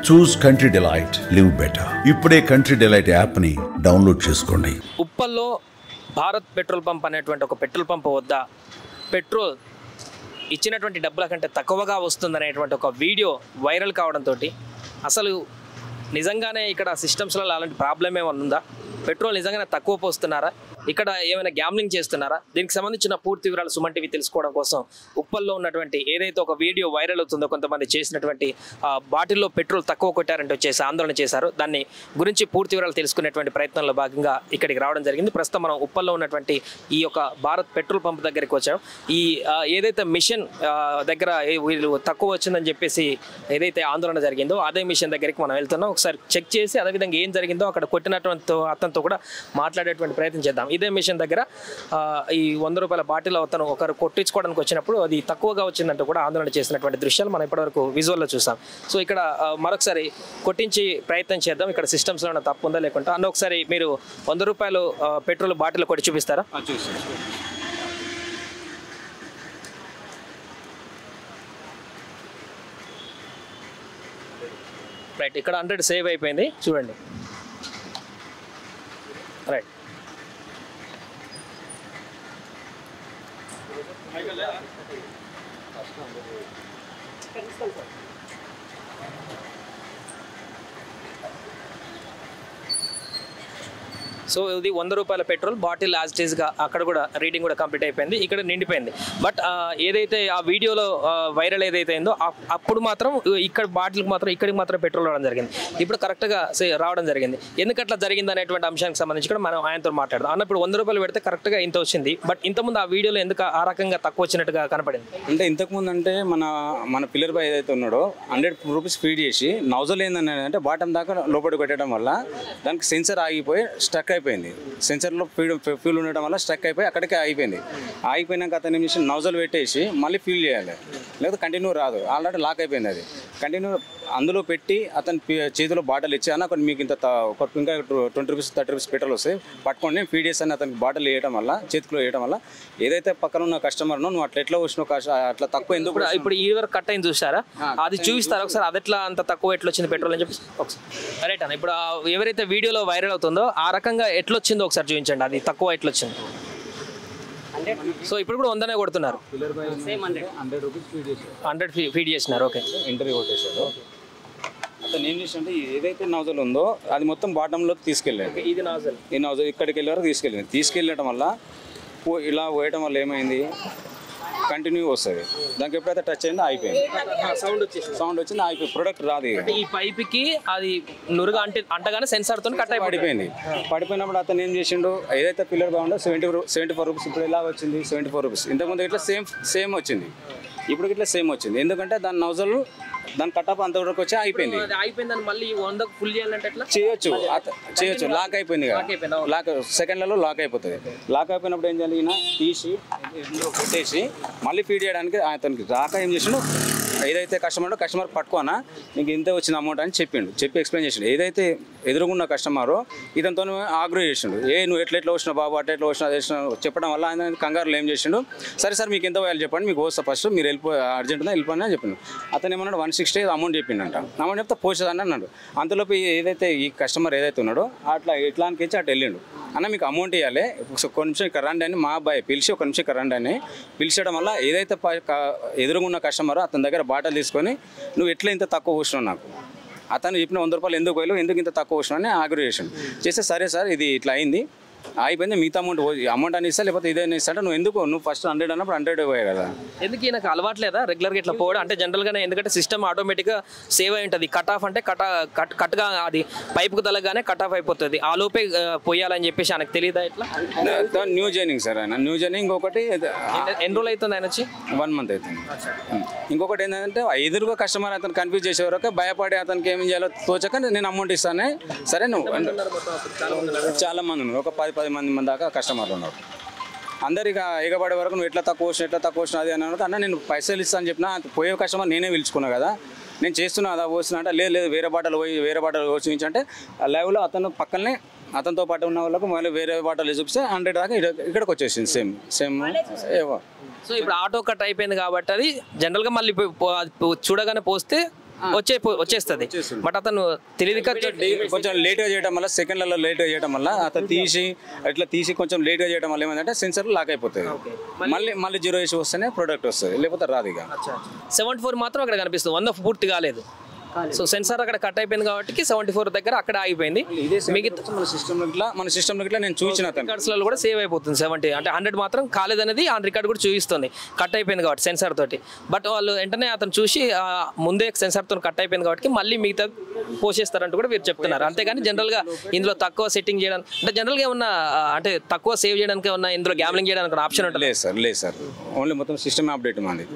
చూస్ country delight, live better. ఇప్పుడే country delight app ని download చేసుకోండి. ఉప్పల్లో భారత్ పెట్రోల్ పంప్ అనేటువంటి ఒక పెట్రోల్ పంప్ వద్ద పెట్రోల్ ఇచ్చినటువంటి డబ్బుల కంటే తక్కువగా వస్తుందనేటువంటి ఒక వీడియో వైరల్ కావడంతో అసలు నిజంగానే ఇక్కడ సిస్టమ్స్లో అలాంటి ప్రాబ్లం ఏమైనా ఉందా, పెట్రోల్ నిజంగానే తక్కువ పోస్తున్నారా, ఇక్కడ ఏమైనా గ్యామ్లింగ్ చేస్తున్నారా, దీనికి సంబంధించిన పూర్తి వివరాలు సుమన్ టీవీ తెలుసుకోవడం కోసం ఉప్పల్లో ఉన్నటువంటి ఏదైతే ఒక వీడియో వైరల్ అవుతుందో కొంతమంది చేసినటువంటి బాటిల్లో పెట్రోల్ తక్కువ కొట్టారంటే వచ్చేసి ఆందోళన చేశారు. దాన్ని గురించి పూర్తి వివరాలు తెలుసుకునేటువంటి ప్రయత్నంలో భాగంగా ఇక్కడికి రావడం జరిగింది. ప్రస్తుతం మనం ఉప్పల్లో ఉన్నటువంటి ఈ యొక్క భారత్ పెట్రోల్ పంప్ దగ్గరికి వచ్చాం. ఈ ఏదైతే మిషన్ దగ్గర వీళ్ళు తక్కువ వచ్చిందని చెప్పేసి ఏదైతే ఆందోళన జరిగిందో అదే మిషన్ దగ్గరికి మనం వెళ్తున్నాం. ఒకసారి చెక్ చేసి అదేవిధంగా ఏం జరిగిందో అక్కడ కొట్టినటువంటి అతనితో కూడా మాట్లాడేటువంటి ప్రయత్నం చేద్దాం. ఇదే మిషన్ దగ్గర ఈ 100 రూపాయల బాటిల్ అతను ఒకరు కొట్టించుకోవడానికి వచ్చినప్పుడు అది తక్కువగా వచ్చిందంటూ కూడా ఆందోళన చేసినటువంటి దృశ్యాలు మనం ఇప్పటివరకు విజువల్లో చూసాం. సో ఇక్కడ మరొకసారి కొట్టించి ప్రయత్నం చేద్దాం, ఇక్కడ సిస్టమ్స్లో ఏమైనా తప్పు ఉందా లేకుంటే. అన్న ఒకసారి మీరు 100 రూపాయలు పెట్రోల్ బాటిల్ కొట్టి చూపిస్తారా? రైట్, ఇక్కడ 100 సేవ్ అయిపోయింది చూడండి. రైట్, సో ఇది 100 రూపాయల పెట్రోల్ బాటిల్ యాజ్ ఇట్ ఈస్గా అక్కడ కూడా రీడింగ్ కూడా కంప్లీట్ అయిపోయింది, ఇక్కడ నిండిపోయింది. బట్ ఏదైతే ఆ వీడియోలో వైరల్ ఏదైతే అయిందో అప్పుడు మాత్రం ఇక్కడ బాటిల్కి మాత్రం ఇక్కడికి మాత్రం పెట్రోల్ రావడం జరిగింది, ఇప్పుడు కరెక్ట్గా రావడం జరిగింది. ఎందుకు అట్లా జరిగింది అనేటువంటి అంశానికి సంబంధించి కూడా మనం ఆయనతో మాట్లాడదాం. అన్న ఇప్పుడు 100 రూపాయలు పెడితే కరెక్ట్గా ఇంత వచ్చింది, బట్ ఇంతకుముందు ఆ వీడియోలో ఎందుకు ఆ రకంగా తక్కువ వచ్చినట్టుగా కనపడింది? అంటే ఇంతకుముందు అంటే మన పిల్లర్ బాయ్ ఏదైతే ఉన్నాడో 100 రూపీస్ ఫీడ్ చేసి నౌజల్ ఏంటంటే అంటే బాటం దాకా లోపలికి పెట్టడం వల్ల దానికి సెన్సర్ ఆగిపోయి స్టక్ అయిపోయింది. సెన్సర్లో ఫ్యూల్ ఉండడం వల్ల స్ట్రక్ అయిపోయి అక్కడికే ఆగిపోయింది. ఆగిపోయినాక అతను ఏం చేసి నౌజల్ పెట్టేసి మళ్ళీ ఫ్యూల్ చేయాలి, లేకపోతే కంటిన్యూ రాదు. ఆల్రెడీ లాక్ అయిపోయింది. అది కంటిన్యూ అందులో పెట్టి అతని చేతిలో బాటిల్ ఇచ్చి అన్న కొన్ని మీకు ఇంత ఇంకా 20 రూపీస్ 30 రూపీస్ పెట్రోల్ వస్తాయి పట్టుకొని నేను ఫీడ్ చేస్తాను అతనికి బాటిల్ వేయడం వల్ల చేతిలో వేయడం వల్ల ఏదైతే పక్కన ఉన్న కస్టమర్ను నువ్వు అట్లా ఎట్లా వచ్చినావు అట్లా తక్కువ ఎందుకు ఇప్పుడు ఈ వరకు కట్ అయింది చూసారా, అది చూపిస్తారా ఒకసారి? అది ఎట్లా అంత తక్కువ ఎట్లా వచ్చింది పెట్రోల్ అని చెప్పి ఒకసారి రైట్ అన్న. ఇప్పుడు ఎవరైతే వీడియోలో వైరల్ అవుతుందో ఆ రకంగా ఎట్లా వచ్చిందో ఒకసారి చూపించండి, అది తక్కువ ఎట్లా వచ్చింది. సో ఇప్పుడు కూడా 100నే కొడుతున్నారు, 100 రూపీస్ ఫీడ్ చేశారు, 100 ఫీడ్ చేసినారు. ఓకే, ఎంట్రీ కొట్టేశారు. అతను ఏం చేసి అంటే ఏదైతే నౌజల్ ఉందో అది మొత్తం బాటంలోకి తీసుకెళ్ళాడు. ఇది నాజల్, ఈ నౌజల్ ఇక్కడికి వెళ్ళే వరకు తీసుకెళ్ళడం వల్ల ఇలా పోయడం వల్ల ఏమైంది, కంటిన్యూ వస్తుంది. దానికి ఎప్పుడైతే టచ్ అయిందో అయిపోయింది, సౌండ్ వచ్చింది అయిపోయి ప్రొడక్ట్ రాదు. ఈ పైప్కి అది నురుగా అంటగానే సెన్సార్తో కట్ పడిపోయింది. పడిపోయినప్పుడు అతను ఏం చేసిండు, ఏదైతే పిల్లర్ బాగుండో 74 రూపీస్ ఇప్పుడు ఎలా వచ్చింది 74 రూపీస్. ఇంతకుముందు ఇట్లా సేమ్ వచ్చింది, ఇప్పుడు ఇట్లా సేమ్ వచ్చింది. ఎందుకంటే దాని నౌజల్ దాని కట్టప్ అంతవరకు వచ్చి అయిపోయింది. మళ్ళీ 100 ఫుల్ చేయాలంటే చేయొచ్చు లాక్ అయిపోయింది కదా, లాక్ సెకండ్లలో లాక్ అయిపోతుంది. లాక్ అయిపోయినప్పుడు ఏం చేయాలి, ఈయన తీసి పెట్టేసి మళ్ళీ ఫీడ్ చేయడానికి అతనికి రాక ఏం చేసిండు, ఏదైతే కస్టమర్ పట్టుకోనా నీకు ఇంత వచ్చిన అమౌంట్ అని చెప్పి ఎక్స్ప్లెయిన్ చేసిండు. ఏదైతే ఎదురుగున్న కస్టమర్ ఇతనితో ఆగ్రో చేసిండు, నువ్వు ఎట్లా వచ్చినావు బాబు అట్లా ఎట్లా వచ్చినా చెప్పడం వల్ల ఆయన కంగారులో ఏం చేసిండు, సరే సార్ మీకు ఎంత పోయాలి చెప్పండి, మీకు వస్తా ఫస్ట్ మీరు అర్జెంట్ ఉందా వెళ్ళిపోయినా అని చెప్పిండు. అతను ఏమన్నాడు 160 అమౌంట్ చెప్పిండంట. అమౌంట్ చెప్తే పోసేదని అన్నాడు. అంతలోపు ఏదైతే ఈ కస్టమర్ ఏదైతే ఉన్నాడో అట్లా ఎట్లా అనిపించి అటు వెళ్ళిండు. అన్న మీకు అమౌంట్ ఇవ్వాలి, ఒక నిమిషం ఇక్కడ రండి అని మా అబ్బాయి పిలిచి ఒక నిమిషం ఇక్కడ రండి అని పిలిచడం వల్ల ఏదైతే ఎదురుగున్న కస్టమర్ అతని దగ్గర బాటలు తీసుకొని నువ్వు ఎట్లా ఇంత తక్కువ పోసినావు, నాకు అతను చెప్పిన 100 రూపాయలు ఎందుకు పోయాలి, ఎందుకు ఇంత తక్కువ పోసినావు అని ఆగ్రహం చేస్తే సరే సార్ ఇది ఇట్లా అయింది అయిపోయింది, మిగతా అమౌంట్ అని ఇస్తా లేకపోతే ఇదేనా ఇస్తా, నువ్వు ఫస్ట్ 100 అన్నప్పుడు 100 పోయాయి కదా. ఎందుకు నాకు అలవాట్లేదా రెగ్యులర్గా ఇట్లా పోవడం? అంటే జనరల్గానే ఎందుకంటే సిస్టమ్ ఆటోమేటిక్గా సేవ్ అయి ఉంటుంది. కట్ ఆఫ్ అంటే కట్గా అది పైపుకు తలగానే కట్ ఆఫ్ అయిపోతుంది, ఆ లోపే పోయాలని చెప్పేసి ఆయనకు తెలియదా? ఇట్లా న్యూ జాయినింగ్ సార్ ఆయన న్యూ జాయినింగ్. ఇంకొకటి ఎన్ని రోజులు అవుతుంది ఆయన వచ్చి? 1 మంత్ అవుతుంది. ఇంకొకటి ఏంటంటే ఎదురుగా కస్టమర్ అతను కన్ఫ్యూజ్ చేసే వరకు భయపడి అతనికి ఏం చేయాలో తోచక నేను అమౌంట్ ఇస్తానే సరే నువ్వు చాలా మంది ఉన్నారు, ఒక 10 మంది దాకా కస్టమర్లు ఉన్నారు. అందరిక ఎగబడే వరకు నువ్వు ఎట్లా తక్కువ వచ్చినా అది అని అన్న నేను పైసలు ఇస్తాను అని చెప్పిన పోయే కస్టమర్ నేనే పిలుచుకున్నా కదా, నేను చేస్తున్నా అదా పోస్తున్నా అంటే లేదు వేరే బాటలు చూపించంటే లైవ్లో అతను పక్కనే అతనితో పాటు ఉన్న వాళ్ళకు మళ్ళీ వేరే బాటలు చూపిస్తే 100 దాకా ఇక్కడికి వచ్చేసింది సేమ్ ఏవో. సో ఇప్పుడు ఆటో కట్ అయిపోయింది కాబట్టి అది జనరల్గా మళ్ళీ చూడగానే పోస్తే వచ్చేస్తుంది. బట్ అతను తెలివిగా కొంచెం లేట్గా చేయడం వల్ల సెకండ్లలో లేట్గా చేయడం వల్ల అతను తీసి కొంచెం లేట్గా చేయడం వల్ల ఏమంటే సెన్సర్ లాక్ అయిపోతుంది. మళ్ళీ 0 వేసి వస్తేనే ప్రోడక్ట్ వస్తుంది, లేకపోతే రాదు. ఇక 74 మాత్రం అక్కడ కనిపిస్తుంది, 100 పూర్తి కాలేదు. సో సెన్సార్ అక్కడ కట్ అయిపోయింది కాబట్టి 74 దగ్గర అక్కడ ఆగిపోయింది. మిగతా మన సిస్టమ్ ఇట్లా నేను చూసిన రికార్డ్స్లలో కూడా సేవ్ అయిపోతుంది. 70 అంటే 100 మాత్రం కాలేదనేది ఆ రికార్డ్ కూడా చూపిస్తుంది, కట్ అయిపోయింది కాబట్టి సెన్సార్ తోటి. బట్ వాళ్ళు వెంటనే అతను చూసి ముందే సెన్సార్ తో కట్ అయిపోయింది కాబట్టి మళ్ళీ మిగతా పోసేస్తారంటూ కూడా మీరు చెప్తున్నారు. అంతేగాని జనరల్గా ఇందులో తక్కువ సెట్టింగ్ చేయడానికి అంటే జనరల్గా ఏమన్నా అంటే తక్కువ సేవ్ చేయడానికి ఏమన్నా ఇందులో గ్యామ్లింగ్ చేయడానికి ఆప్షన్ ఉంటుంది? లేదు సార్ ఓన్లీ మొత్తం సిస్టమ్ అప్డేట్ మాది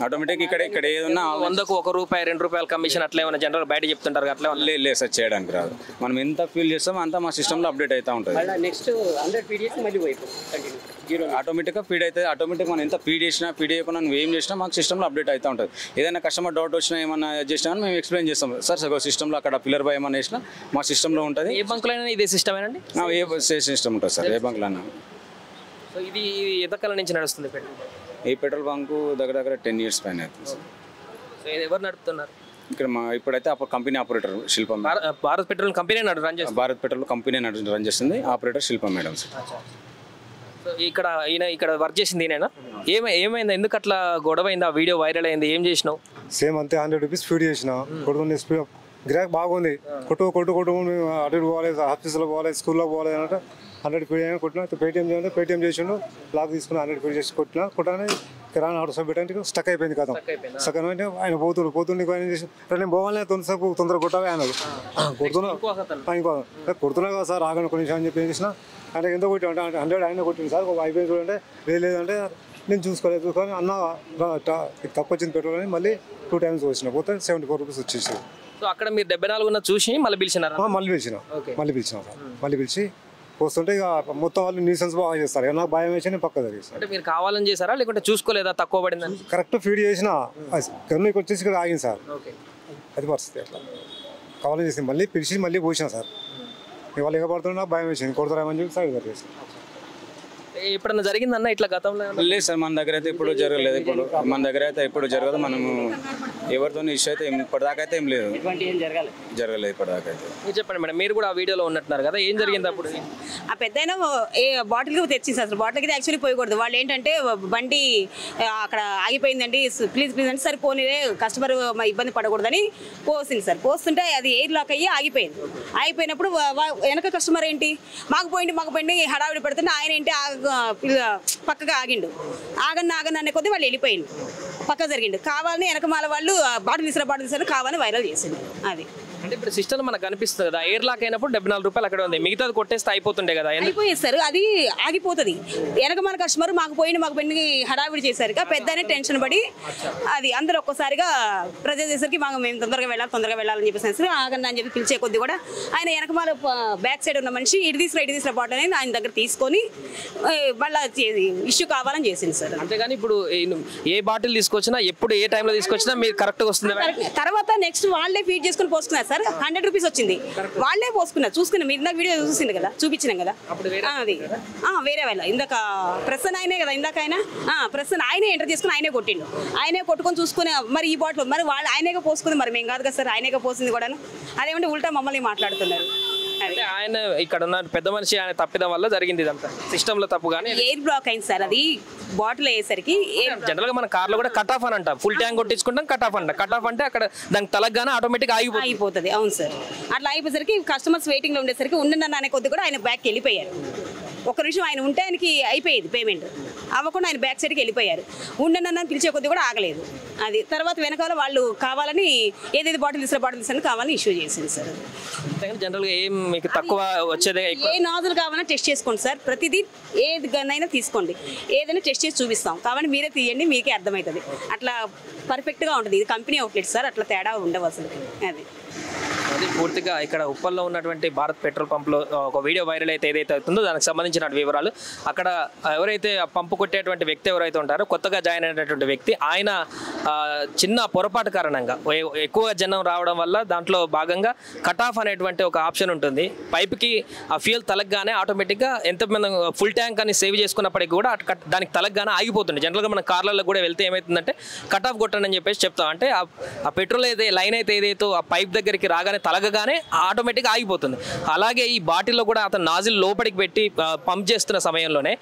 ఆటోమేటిక్. ఇక్కడ ఏదన్నా 100కు ₹1 ₹2 కమిషన్ అట్లా ఏమైనా జనరల్ బయట చెప్తుంటారు అట్లా లేదు సార్, చేయడానికి రాదు. మనం ఎంత ఫీల్ చేస్తామో అంతా మా సిస్టంలో అప్డేట్ అవుతూ ఉంటుంది. ఆటోమేటిక్గా ఫీడ్ అవుతుంది. ఆటోమేటిక్ మనం ఎంత ఫీడ్ చేయకుండా నువ్వు ఏం చేసినా మాకు సిస్టంలో అప్డేట్ అవుతూ ఉంటుంది. ఏదైనా కస్టమర్ డౌట్ వచ్చినా ఏమన్నా చేసినా మేము ఎక్స్ప్లెయిన్ చేస్తాం. సార్ సిస్టంలో అక్కడ పిల్లర్ బై ఏమన్నా వేసినా మా సిస్టంలో ఉంటుంది. ఏ బంకులో అయినా ఇదే సిస్టమ్ ఏనండి? ఏ సిస్టమ్ ఉంటుంది సార్, ఏ బంకులో అయినా. సో ఇది ఎంతకాలం నుంచి నడుస్తుంది ఈ పెట్రోల్ బంకు దగ్గర 10 years పైన అవుతుంది సార్. సో ఇది ఎవరు నడుపుతున్నారు ఇక్కడ? ఇప్పుడైతే కంపెనీ ఆపరేటర్ శిల్పం, భారత్ పెట్రోల్ కంపెనీ రన్ చేస్తుంది. భారత్ పెట్రోల్ కంపెనీ రన్ చేస్తుంది, ఆపరేటర్ శిల్పం మేడం సార్. సో ఇక్కడ వర్క్ చేసింది ఈయన. ఏమైంది, ఎందుకు అట్లా గొడవ అయింది, ఆ వీడియో వైరల్ అయింది, ఏం చేసినావు? సేమ్ అంతే, 100 రూపీస్ ఫీడ్ చేసిన. కొడుకుని గిరాక్ బాగుంది, కొట్టు అటు పోవాలి, ఆఫీస్లో పోవాలి, స్కూల్లో పోవాలి అంటే 100 ఫీడ్ అయినా కొట్టినా. పేటీఎం చేయాలంటే పేటీఎం చేసిండు, లాక్ తీసుకుని 100 ఫీడ్ చేసి కొట్టానే కిరాణా ఆటో షాప్ పెట్టడానికి స్టక్ అయిపోయింది కదా. స్టక్ అంటే ఆయన పోతుండే ఆయన చేసి నేను పోవాలనే తొందరగా కొట్టాలి అన్నాడు. కొడుతున్నా కదా సార్ ఆగండి కొన్ని నిమిషం అని చెప్పి ఏం చేసిన అంటే ఎంత కొట్టి అంటే 100 ఆయన కొట్టింది సార్. అయిపోయింది చూడంటే లేదంటే నేను చూసుకొని అన్న తక్కువ వచ్చింది పెట్రోల్ అని మళ్ళీ 2 times వచ్చిన పోతే 74 రూపీస్ వచ్చేసి. సో అక్కడ మీరు 74 చూసి మళ్ళీ పిలిచినారా? మళ్ళీ పిలిచిన సార్. మళ్ళీ పిలిచి వస్తుంటే ఇక మొత్తం వాళ్ళు న్యూసెన్స్ బాగా చేస్తారు. నాకు భయం వేసి నేను పక్క జరిగేస్తాను. అంటే మీరు కావాలని చేశారా లేకుంటే చూసుకోలేదా తక్కువ పడిందని? కరెక్ట్ ఫీడ్ చేసిన కర్నూలుకి వచ్చేసి ఇక్కడ ఆగింది సార్. అది పరిస్థితి అట్లా కావాలని చేసి మళ్ళీ పిలిచి మళ్ళీ పోసిన సార్. ఇవాళ ఎగబడుతుంటే నాకు భయం వేసింది, కొడతారేమని చెప్పి సైడ్ జరిగేస్తాను. ఎప్పుడన్నా జరిగిందన్న ఇట్లా గతంలో? లేదు సార్, మన దగ్గర అయితే ఇప్పుడు జరగలేదు. మన దగ్గర అయితే ఎప్పుడు జరగదు. మనము ఎవరితో ఇష్యూ అయితే ఇప్పటిదాకా అయితే ఏం లేదు, జరగలేదు ఇప్పటిదాకా అయితే. మీరు చెప్పండి మేడం, మీరు కూడా ఆ వీడియోలో ఉన్నట్టున్నారు కదా, ఏం జరిగింది అప్పుడు? ఆ పెద్ద ఏ బాటిల్కి తెచ్చింది అసలు. బాటిల్కి యాక్చువల్లీ పోయకూడదు. వాళ్ళు ఏంటంటే బండి అక్కడ ఆగిపోయిందండి, ప్లీజ్ అంటే సరే పోనీరే కస్టమర్ ఇబ్బంది పడకూడదని పోసింది సార్. పోస్తుంటే అది ఎయిర్ లాక్ అయ్యి ఆగిపోయింది. ఆగిపోయినప్పుడు వెనక కస్టమర్ ఏంటి మాకు పోయింది హడావిడి పెడుతుంటే ఆయన ఏంటి పక్కగా ఆగిండు. ఆగన్న అనే కొద్దీ వాళ్ళు వెళ్ళిపోయిండు, పక్క జరిగిండు. కావాలని వెనకమాల వాళ్ళు బాటిల్ తీసారు కావాలని వైరల్ చేసింది. అది అంటే ఇప్పుడు సిస్టమ్ మనకు కనిపిస్తుంది కదా, ఎయిర్ లాక్ అయినప్పుడు 74 రూపాయలు అక్కడ ఉంది, మిగతాది కొట్టేస్తే అయిపోతుండే కదా. అయిపోయేస్తారు, అది ఆగిపోతుంది. వెనక మన కస్టమర్ మాకు పోయింది హడావిడి చేశారు పెద్దనే టెన్షన్ పడి అది అందరూ ఒక్కసారిగా ప్రెజర్ చేసరికి మేము తొందరగా వెళ్ళాలని చెప్పేసి ఆగండి అని చెప్పి పిలిచే కొద్ది కూడా ఆయన వెనకమాల బ్యాక్ సైడ్ ఉన్న మనిషి ఇటు తీసుకురా బాటిల్ అనేది ఆయన దగ్గర తీసుకొని మళ్ళీ ఇష్యూ కావాలని చేసింది సార్. అంతేగాని ఇప్పుడు ఏ బాటిల్ తీసుకొచ్చినా ఎప్పుడు ఏ టైంలో తీసుకొచ్చినా మీరు కరెక్ట్గా వస్తుంది. తర్వాత నెక్స్ట్ వాళ్ళే ఫీడ్ చేసుకుని పోసుకున్నారు సార్. 100 రూపీస్ వచ్చింది, వాళ్ళే పోసుకున్నారు. చూసుకున్నాం, మీరు ఇందాక వీడియో చూసింది కదా, చూపించినాం కదా. అది వేరే వాళ్ళ ఇందాక ప్రసన్న ఆయనే కదా, ఇందాక ఆయన ప్రసన్న ఆయనే ఎంటర్ చేసుకుని ఆయనే కొట్టిండు. ఆయనే కొట్టుకొని చూసుకుని మరి ఈ బాటిల్ మరి వాళ్ళు ఆయనేగా పోసుకుంది, మరి మేము కాదు కదా సార్ ఆయనేగా పోసింది కూడా. అదేమంటే ఉల్టా మమ్మల్ని మాట్లాడుతున్నారు. అంటే ఆయన ఇక్కడ ఉన్న పెద్ద మనిషి ఆయన తప్పిదం వల్ల జరిగింది ఇదంతా, సిస్టమ్ లో తప్పు. కానీ ఎయిర్ బ్లాక్ అయింది సార్, అది బాటిల్ అయ్యేసరికి. జనరల్ గా మన కార్ లో కూడా కట్ ఆఫ్ అని అంట, ఫుల్ ట్యాంక్ కొట్టించుకుంటాం కట్ ఆఫ్ అంట. కట్ ఆఫ్ అంటే అక్కడ దానికి తలగానే ఆటోమేటిక్ అయిపోతుంది. అవును సార్, అట్లా అయిపోయేసరికి కస్టమర్స్ వెయిటింగ్ లో ఉండేసరికి ఉండన్న అనే కొద్ది కూడా ఆయన బ్యాక్ వెళ్ళిపోయారు. ఒక నిమిషం ఆయన ఉంటే ఆయనకి అయిపోయేది, పేమెంట్ అవ్వకుండా ఆయన బ్యాక్ సైడ్కి వెళ్ళిపోయారు. ఉండనన్న పిలిచే కొద్ది కూడా ఆగలేదు. అది తర్వాత వెనకాల వాళ్ళు కావాలని ఏదైతే బాటిల్ తీసారని కావాలని ఇష్యూ చేసింది సార్. జనరల్గా ఏం మీకు తక్కువ వచ్చేది, ఏ నాజులు కావాలన్నా టెస్ట్ చేసుకోండి సార్. ప్రతిదీ ఏది గన్నైనా తీసుకోండి, ఏదైనా టెస్ట్ చేసి చూపిస్తాం. కాబట్టి మీరే తీయండి, మీకే అర్థమవుతుంది. అట్లా పర్ఫెక్ట్గా ఉంటుంది. ఇది కంపెనీ అవుట్లెట్ సార్, అట్లా తేడా ఉండవు అసలు. అది అది పూర్తిగా ఇక్కడ ఉప్పల్లో ఉన్నటువంటి భారత్ పెట్రోల్ పంప్లో ఒక వీడియో వైరల్ అయితే ఏదైతే అవుతుందో దానికి సంబంధించిన వివరాలు. అక్కడ ఎవరైతే ఆ పంపు కొట్టేటువంటి వ్యక్తి ఎవరైతే ఉంటారో కొత్తగా జాయిన్ అయినటువంటి వ్యక్తి, ఆయన చిన్న పొరపాటు కారణంగా ఎక్కువ జనం రావడం వల్ల దాంట్లో భాగంగా కట్ ఆఫ్ అనేటువంటి ఒక ఆప్షన్ ఉంటుంది. పైప్కి ఆ ఫ్యూయల్ తలగ్గానే ఆటోమేటిక్గా ఎంత మనం ఫుల్ ట్యాంక్ అని సేవ్ చేసుకున్నప్పటికీ కూడా దానికి తలగ్గానే ఆగిపోతుంది. జనరల్గా మన కార్లలో కూడా వెళ్తే ఏమవుతుందంటే కట్ ఆఫ్ కొట్టండి అని చెప్పేసి చెప్తాం. అంటే ఆ పెట్రోల్ అయితే లైన్ అయితే ఏదైతే ఆ పైప్ దగ్గరికి రాగానే తలగగానే ఆటోమేటిక్గా ఆగిపోతుంది. అలాగే ఈ బాటిల్లో కూడా అతను నాజిల్ లోపలికి పెట్టి పంప్ చేస్తున్న సమయంలోనే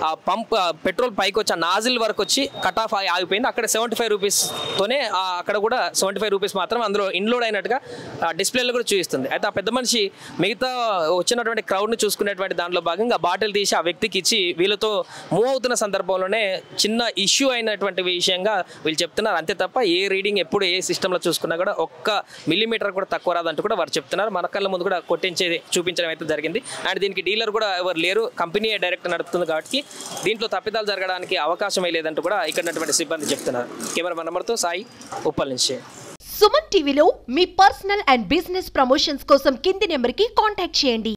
ఆ పంప్ పెట్రోల్ పైకి వచ్చి ఆ నాజిల్ వరకు వచ్చి కట్ ఆఫ్ ఆగిపోయింది. అక్కడ 75 రూపీస్తోనే అక్కడ కూడా 75 రూపీస్ మాత్రం అందులో ఇన్లోడ్ అయినట్టుగా డిస్ప్లేలో కూడా చూపిస్తుంది. అయితే ఆ పెద్ద మనిషి మిగతా వచ్చినటువంటి క్రౌడ్ని చూసుకునేటువంటి దాంట్లో భాగంగా బాటిల్ తీసి ఆ వ్యక్తికి ఇచ్చి వీళ్ళతో మూవ్ అవుతున్న సందర్భంలోనే చిన్న ఇష్యూ అయినటువంటి విషయంగా వీళ్ళు చెప్తున్నారు. అంతే తప్ప ఏ రీడింగ్ ఎప్పుడు ఏ సిస్టంలో చూసుకున్నా కూడా ఒక్క మిల్లీమీటర్ కూడా తక్కువ రాదంటూ కూడా వారు చెప్తున్నారు. మన కళ్ళ ముందు కూడా కొట్టించేది చూపించడం అయితే జరిగింది. అండ్ దీనికి డీలర్ కూడా ఎవరు లేరు, కంపెనీ డైరెక్ట్ నడుపుతుంది కాబట్టి దీంట్లో తప్పిదాలు జరగడానికి అవకాశమే లేదంటూ కూడా ఇక్కడ ఉన్నటువంటి సిబ్బంది చెప్తున్నారు. కెమెరా నెంబర్తో సాయి, ఉప్పల్ నుంచి. సుమన్ టీవీలో మీ పర్సనల్ అండ్ బిజినెస్ ప్రమోషన్స్ కోసం కింది నెంబర్కి కాంటాక్ట్ చేయండి.